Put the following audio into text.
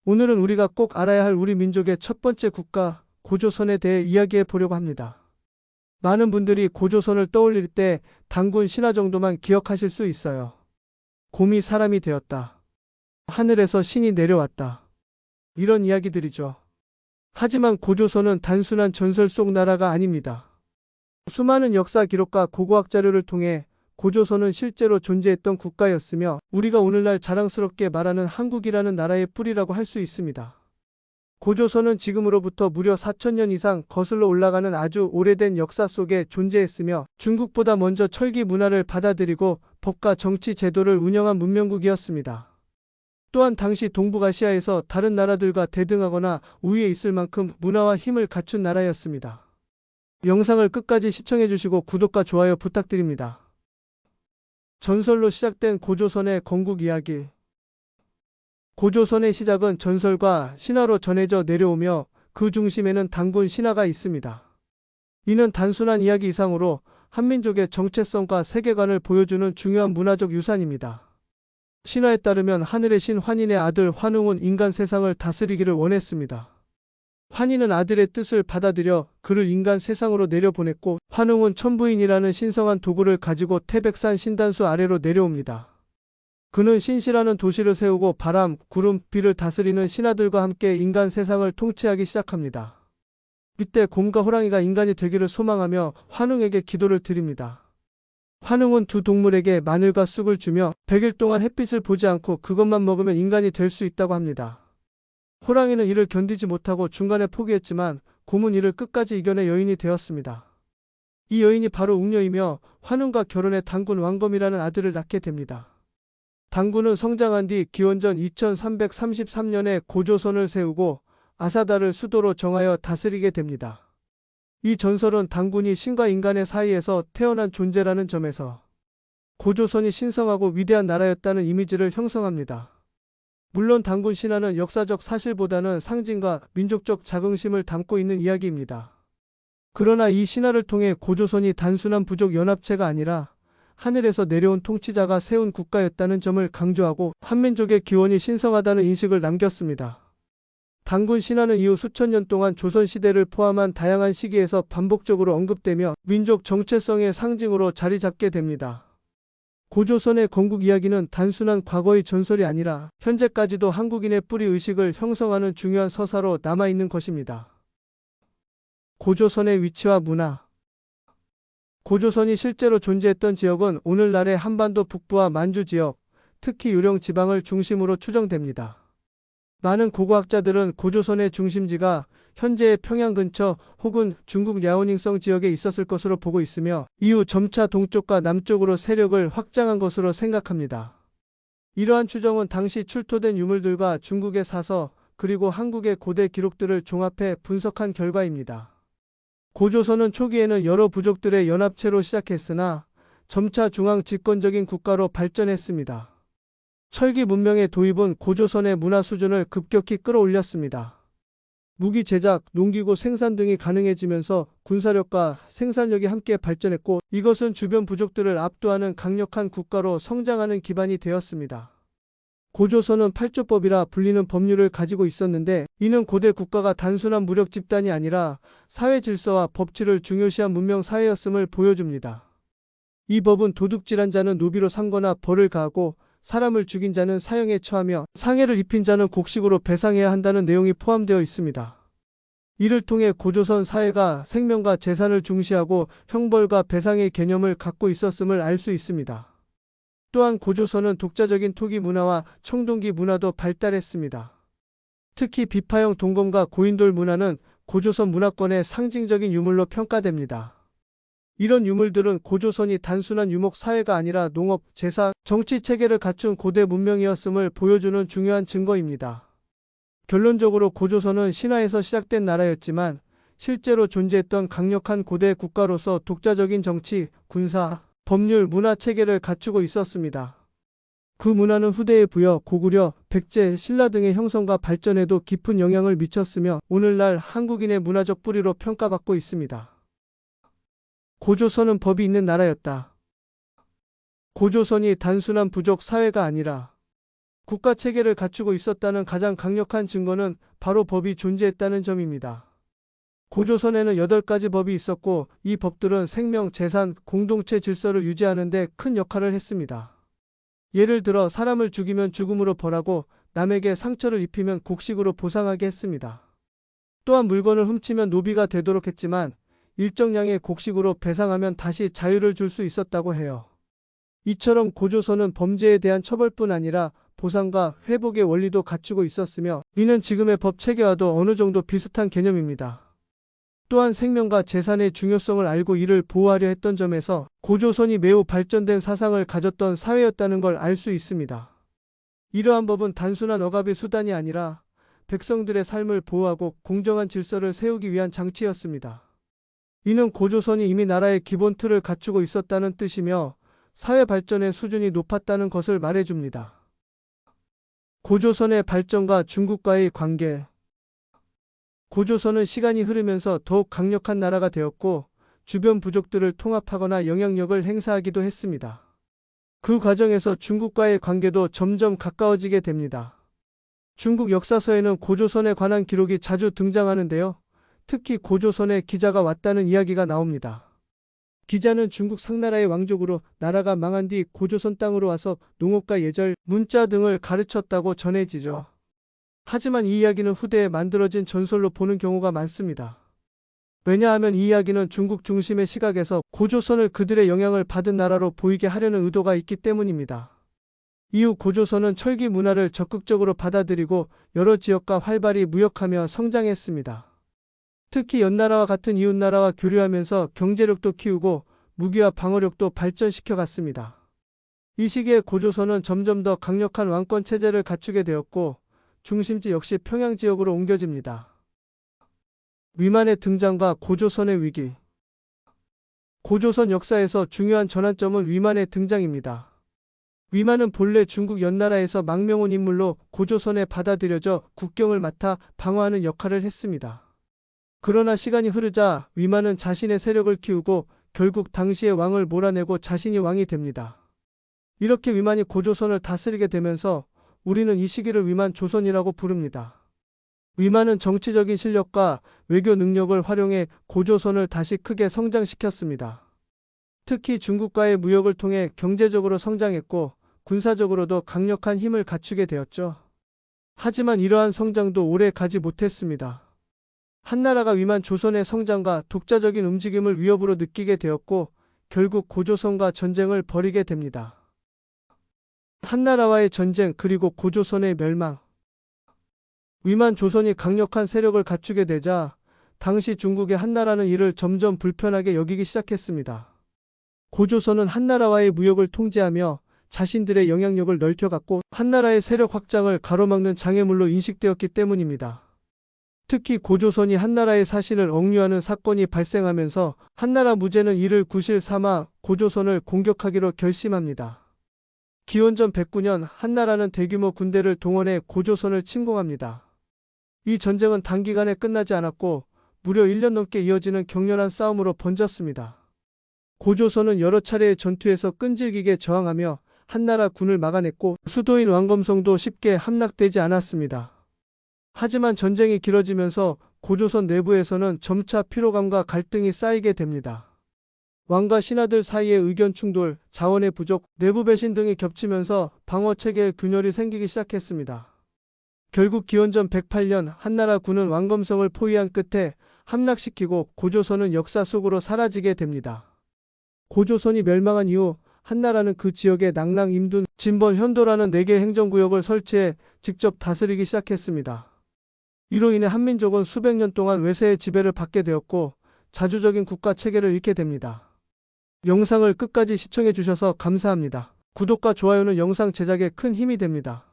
오늘은 우리가 꼭 알아야 할 우리 민족의 첫 번째 국가, 고조선에 대해 이야기해 보려고 합니다. 많은 분들이 고조선을 떠올릴 때 단군 신화 정도만 기억하실 수 있어요. 곰이 사람이 되었다. 하늘에서 신이 내려왔다. 이런 이야기들이죠. 하지만 고조선은 단순한 전설 속 나라가 아닙니다. 수많은 역사 기록과 고고학 자료를 통해 고조선은 실제로 존재했던 국가였으며 우리가 오늘날 자랑스럽게 말하는 한국이라는 나라의 뿌리라고 할 수 있습니다. 고조선은 지금으로부터 무려 4,000년 이상 거슬러 올라가는 아주 오래된 역사 속에 존재했으며 중국보다 먼저 철기 문화를 받아들이고 법과 정치 제도를 운영한 문명국이었습니다. 또한 당시 동북아시아에서 다른 나라들과 대등하거나 우위에 있을 만큼 문화와 힘을 갖춘 나라였습니다. 영상을 끝까지 시청해주시고 구독과 좋아요 부탁드립니다. 전설로 시작된 고조선의 건국 이야기. 고조선의 시작은 전설과 신화로 전해져 내려오며 그 중심에는 단군 신화가 있습니다. 이는 단순한 이야기 이상으로 한민족의 정체성과 세계관을 보여주는 중요한 문화적 유산입니다. 신화에 따르면 하늘의 신 환인의 아들 환웅은 인간 세상을 다스리기를 원했습니다. 환인은 아들의 뜻을 받아들여 그를 인간 세상으로 내려보냈고 환웅은 천부인이라는 신성한 도구를 가지고 태백산 신단수 아래로 내려옵니다. 그는 신시라는 도시를 세우고 바람, 구름, 비를 다스리는 신하들과 함께 인간 세상을 통치하기 시작합니다. 이때 곰과 호랑이가 인간이 되기를 소망하며 환웅에게 기도를 드립니다. 환웅은 두 동물에게 마늘과 쑥을 주며 100일 동안 햇빛을 보지 않고 그것만 먹으면 인간이 될 수 있다고 합니다. 호랑이는 이를 견디지 못하고 중간에 포기했지만 곰은 이를 끝까지 이겨내 여인이 되었습니다. 이 여인이 바로 웅녀이며 환웅과 결혼해 단군 왕검이라는 아들을 낳게 됩니다. 단군은 성장한 뒤 기원전 2333년에 고조선을 세우고 아사다를 수도로 정하여 다스리게 됩니다. 이 전설은 단군이 신과 인간의 사이에서 태어난 존재라는 점에서 고조선이 신성하고 위대한 나라였다는 이미지를 형성합니다. 물론 단군 신화는 역사적 사실보다는 상징과 민족적 자긍심을 담고 있는 이야기입니다. 그러나 이 신화를 통해 고조선이 단순한 부족 연합체가 아니라 하늘에서 내려온 통치자가 세운 국가였다는 점을 강조하고 한민족의 기원이 신성하다는 인식을 남겼습니다. 단군 신화는 이후 수천 년 동안 조선시대를 포함한 다양한 시기에서 반복적으로 언급되며 민족 정체성의 상징으로 자리 잡게 됩니다. 고조선의 건국 이야기는 단순한 과거의 전설이 아니라 현재까지도 한국인의 뿌리의식을 형성하는 중요한 서사로 남아있는 것입니다. 고조선의 위치와 문화. 고조선이 실제로 존재했던 지역은 오늘날의 한반도 북부와 만주 지역, 특히 유령 지방을 중심으로 추정됩니다. 많은 고고학자들은 고조선의 중심지가 현재의 평양 근처 혹은 중국 랴오닝성 지역에 있었을 것으로 보고 있으며 이후 점차 동쪽과 남쪽으로 세력을 확장한 것으로 생각합니다. 이러한 추정은 당시 출토된 유물들과 중국의 사서 그리고 한국의 고대 기록들을 종합해 분석한 결과입니다. 고조선은 초기에는 여러 부족들의 연합체로 시작했으나 점차 중앙 집권적인 국가로 발전했습니다. 철기 문명의 도입은 고조선의 문화 수준을 급격히 끌어올렸습니다. 무기 제작, 농기구 생산 등이 가능해지면서 군사력과 생산력이 함께 발전했고 이것은 주변 부족들을 압도하는 강력한 국가로 성장하는 기반이 되었습니다. 고조선은 팔조법이라 불리는 법률을 가지고 있었는데 이는 고대 국가가 단순한 무력 집단이 아니라 사회 질서와 법치를 중요시한 문명 사회였음을 보여줍니다. 이 법은 도둑질한 자는 노비로 삼거나 벌을 가하고 사람을 죽인 자는 사형에 처하며 상해를 입힌 자는 곡식으로 배상해야 한다는 내용이 포함되어 있습니다. 이를 통해 고조선 사회가 생명과 재산을 중시하고 형벌과 배상의 개념을 갖고 있었음을 알 수 있습니다. 또한 고조선은 독자적인 토기 문화와 청동기 문화도 발달했습니다. 특히 비파형 동검과 고인돌 문화는 고조선 문화권의 상징적인 유물로 평가됩니다. 이런 유물들은 고조선이 단순한 유목 사회가 아니라 농업, 제사, 정치 체계를 갖춘 고대 문명이었음을 보여주는 중요한 증거입니다. 결론적으로 고조선은 신화에서 시작된 나라였지만 실제로 존재했던 강력한 고대 국가로서 독자적인 정치, 군사, 법률, 문화 체계를 갖추고 있었습니다. 그 문화는 후대의 부여, 고구려, 백제, 신라 등의 형성과 발전에도 깊은 영향을 미쳤으며 오늘날 한국인의 문화적 뿌리로 평가받고 있습니다. 고조선은 법이 있는 나라였다. 고조선이 단순한 부족 사회가 아니라 국가 체계를 갖추고 있었다는 가장 강력한 증거는 바로 법이 존재했다는 점입니다. 고조선에는 8가지 법이 있었고 이 법들은 생명, 재산, 공동체 질서를 유지하는 데 큰 역할을 했습니다. 예를 들어 사람을 죽이면 죽음으로 벌하고 남에게 상처를 입히면 곡식으로 보상하게 했습니다. 또한 물건을 훔치면 노비가 되도록 했지만 일정량의 곡식으로 배상하면 다시 자유를 줄 수 있었다고 해요. 이처럼 고조선은 범죄에 대한 처벌뿐 아니라 보상과 회복의 원리도 갖추고 있었으며 이는 지금의 법 체계와도 어느 정도 비슷한 개념입니다. 또한 생명과 재산의 중요성을 알고 이를 보호하려 했던 점에서 고조선이 매우 발전된 사상을 가졌던 사회였다는 걸 알 수 있습니다. 이러한 법은 단순한 억압의 수단이 아니라 백성들의 삶을 보호하고 공정한 질서를 세우기 위한 장치였습니다. 이는 고조선이 이미 나라의 기본 틀을 갖추고 있었다는 뜻이며 사회 발전의 수준이 높았다는 것을 말해줍니다. 고조선의 발전과 중국과의 관계. 고조선은 시간이 흐르면서 더욱 강력한 나라가 되었고 주변 부족들을 통합하거나 영향력을 행사하기도 했습니다. 그 과정에서 중국과의 관계도 점점 가까워지게 됩니다. 중국 역사서에는 고조선에 관한 기록이 자주 등장하는데요. 특히 고조선에 기자가 왔다는 이야기가 나옵니다. 기자는 중국 상나라의 왕족으로 나라가 망한 뒤 고조선 땅으로 와서 농업과 예절, 문자 등을 가르쳤다고 전해지죠. 하지만 이 이야기는 후대에 만들어진 전설로 보는 경우가 많습니다. 왜냐하면 이 이야기는 중국 중심의 시각에서 고조선을 그들의 영향을 받은 나라로 보이게 하려는 의도가 있기 때문입니다. 이후 고조선은 철기 문화를 적극적으로 받아들이고 여러 지역과 활발히 무역하며 성장했습니다. 특히 연나라와 같은 이웃나라와 교류하면서 경제력도 키우고 무기와 방어력도 발전시켜 갔습니다. 이 시기에 고조선은 점점 더 강력한 왕권 체제를 갖추게 되었고 중심지 역시 평양 지역으로 옮겨집니다. 위만의 등장과 고조선의 위기. 고조선 역사에서 중요한 전환점은 위만의 등장입니다. 위만은 본래 중국 연나라에서 망명온 인물로 고조선에 받아들여져 국경을 맡아 방어하는 역할을 했습니다. 그러나 시간이 흐르자 위만은 자신의 세력을 키우고 결국 당시의 왕을 몰아내고 자신이 왕이 됩니다. 이렇게 위만이 고조선을 다스리게 되면서 우리는 이 시기를 위만 조선이라고 부릅니다. 위만은 정치적인 실력과 외교 능력을 활용해 고조선을 다시 크게 성장시켰습니다. 특히 중국과의 무역을 통해 경제적으로 성장했고 군사적으로도 강력한 힘을 갖추게 되었죠. 하지만 이러한 성장도 오래 가지 못했습니다. 한나라가 위만 조선의 성장과 독자적인 움직임을 위협으로 느끼게 되었고 결국 고조선과 전쟁을 벌이게 됩니다. 한나라와의 전쟁 그리고 고조선의 멸망. 위만 조선이 강력한 세력을 갖추게 되자 당시 중국의 한나라는 이를 점점 불편하게 여기기 시작했습니다. 고조선은 한나라와의 무역을 통제하며 자신들의 영향력을 넓혀갔고 한나라의 세력 확장을 가로막는 장애물로 인식되었기 때문입니다. 특히 고조선이 한나라의 사신을 억류하는 사건이 발생하면서 한나라 무제는 이를 구실 삼아 고조선을 공격하기로 결심합니다. 기원전 109년 한나라는 대규모 군대를 동원해 고조선을 침공합니다. 이 전쟁은 단기간에 끝나지 않았고 무려 1년 넘게 이어지는 격렬한 싸움으로 번졌습니다. 고조선은 여러 차례의 전투에서 끈질기게 저항하며 한나라 군을 막아냈고 수도인 왕검성도 쉽게 함락되지 않았습니다. 하지만 전쟁이 길어지면서 고조선 내부에서는 점차 피로감과 갈등이 쌓이게 됩니다. 왕과 신하들 사이의 의견 충돌, 자원의 부족, 내부 배신 등이 겹치면서 방어체계에 균열이 생기기 시작했습니다. 결국 기원전 108년 한나라 군은 왕검성을 포위한 끝에 함락시키고 고조선은 역사 속으로 사라지게 됩니다. 고조선이 멸망한 이후 한나라는 그 지역에 낙랑, 임둔, 진번, 현도라는 4개 행정구역을 설치해 직접 다스리기 시작했습니다. 이로 인해 한민족은 수백 년 동안 외세의 지배를 받게 되었고 자주적인 국가 체계를 잃게 됩니다. 영상을 끝까지 시청해 주셔서 감사합니다. 구독과 좋아요는 영상 제작에 큰 힘이 됩니다.